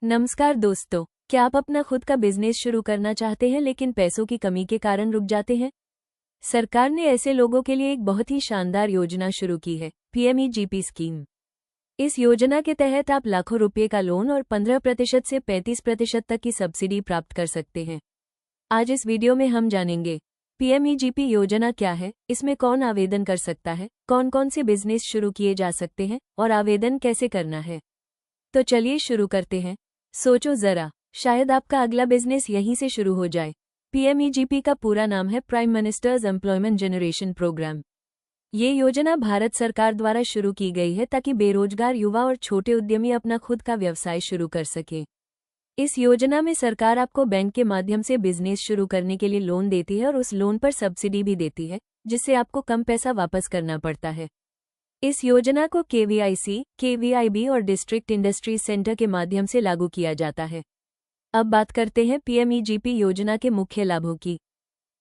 नमस्कार दोस्तों, क्या आप अपना खुद का बिजनेस शुरू करना चाहते हैं लेकिन पैसों की कमी के कारण रुक जाते हैं? सरकार ने ऐसे लोगों के लिए एक बहुत ही शानदार योजना शुरू की है, पीएमईजीपी स्कीम। इस योजना के तहत आप लाखों रुपए का लोन और 15% से 35% तक की सब्सिडी प्राप्त कर सकते हैं। आज इस वीडियो में हम जानेंगे पीएमईजीपी योजना क्या है, इसमें कौन आवेदन कर सकता है, कौन कौन से बिजनेस शुरू किए जा सकते हैं और आवेदन कैसे करना है। तो चलिए शुरू करते हैं। सोचो जरा, शायद आपका अगला बिजनेस यहीं से शुरू हो जाए। पीएमईजीपी का पूरा नाम है prime minister's employment generation programme. ये योजना भारत सरकार द्वारा शुरू की गई है ताकि बेरोजगार युवा और छोटे उद्यमी अपना खुद का व्यवसाय शुरू कर सकें। इस योजना में सरकार आपको बैंक के माध्यम से बिजनेस शुरू करने के लिए लोन देती है और उस लोन पर सब्सिडी भी देती है, जिससे आपको कम पैसा वापस करना पड़ता है। इस योजना को केवीआईसी, केवीआईबी और डिस्ट्रिक्ट इंडस्ट्रीज सेंटर के माध्यम से लागू किया जाता है। अब बात करते हैं पीएमईजीपी योजना के मुख्य लाभों की।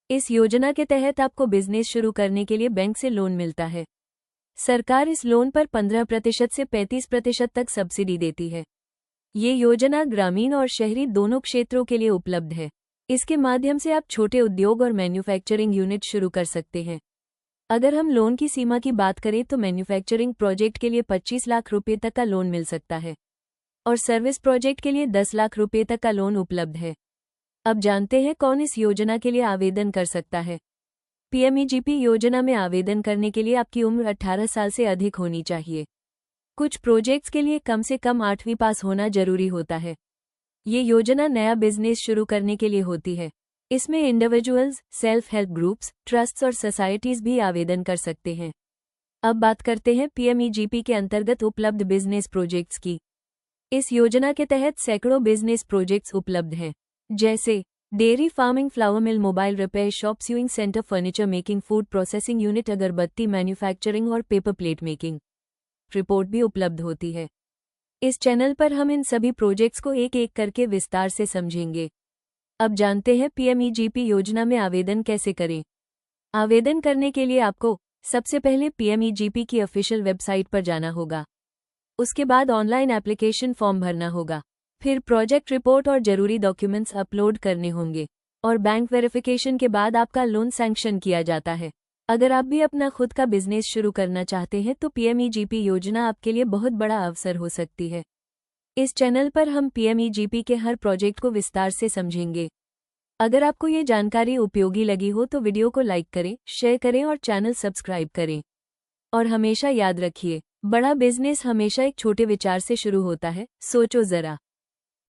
इस योजना के तहत आपको बिजनेस शुरू करने के लिए बैंक से लोन मिलता है। सरकार इस लोन पर 15% से 35% तक सब्सिडी देती है। ये योजना ग्रामीण और शहरी दोनों क्षेत्रों के लिए उपलब्ध है। इसके माध्यम से आप छोटे उद्योग और मैन्युफैक्चरिंग यूनिट शुरू कर सकते हैं। अगर हम लोन की सीमा की बात करें तो मैन्युफैक्चरिंग प्रोजेक्ट के लिए 25 लाख रुपए तक का लोन मिल सकता है और सर्विस प्रोजेक्ट के लिए 10 लाख रुपए तक का लोन उपलब्ध है। अब जानते हैं कौन इस योजना के लिए आवेदन कर सकता है। पीएमईजीपी योजना में आवेदन करने के लिए आपकी उम्र 18 साल से अधिक होनी चाहिए। कुछ प्रोजेक्ट्स के लिए कम से कम 8वीं पास होना जरूरी होता है। ये योजना नया बिजनेस शुरू करने के लिए होती है। इसमें individuals, self help groups, trusts और सोसाइटीज भी आवेदन कर सकते हैं। अब बात करते हैं पीएमईजीपी के अंतर्गत उपलब्ध बिजनेस प्रोजेक्ट्स की। इस योजना के तहत सैकड़ों बिजनेस प्रोजेक्ट्स उपलब्ध हैं, जैसे dairy farming, flower mill, mobile repair shop, sewing centre, furniture making, food processing unit, agarbatti manufacturing और पेपर प्लेट मेकिंग। रिपोर्ट भी उपलब्ध होती है। इस चैनल पर हम इन सभी प्रोजेक्ट्स को एक एक करके विस्तार से समझेंगे। अब जानते हैं पीएमईजीपी योजना में आवेदन कैसे करें। आवेदन करने के लिए आपको सबसे पहले पीएमईजीपी की ऑफिशियल वेबसाइट पर जाना होगा। उसके बाद ऑनलाइन एप्लीकेशन फॉर्म भरना होगा। फिर प्रोजेक्ट रिपोर्ट और जरूरी डॉक्यूमेंट्स अपलोड करने होंगे और बैंक वेरिफिकेशन के बाद आपका लोन सैंक्शन किया जाता है। अगर आप भी अपना खुद का बिजनेस शुरू करना चाहते हैं तो पीएमईजीपी योजना आपके लिए बहुत बड़ा अवसर हो सकती है। इस चैनल पर हम पीएमईजीपी के हर प्रोजेक्ट को विस्तार से समझेंगे। अगर आपको ये जानकारी उपयोगी लगी हो तो वीडियो को लाइक करें, शेयर करें और चैनल सब्सक्राइब करें। और हमेशा याद रखिए, बड़ा बिजनेस हमेशा एक छोटे विचार से शुरू होता है। सोचो जरा।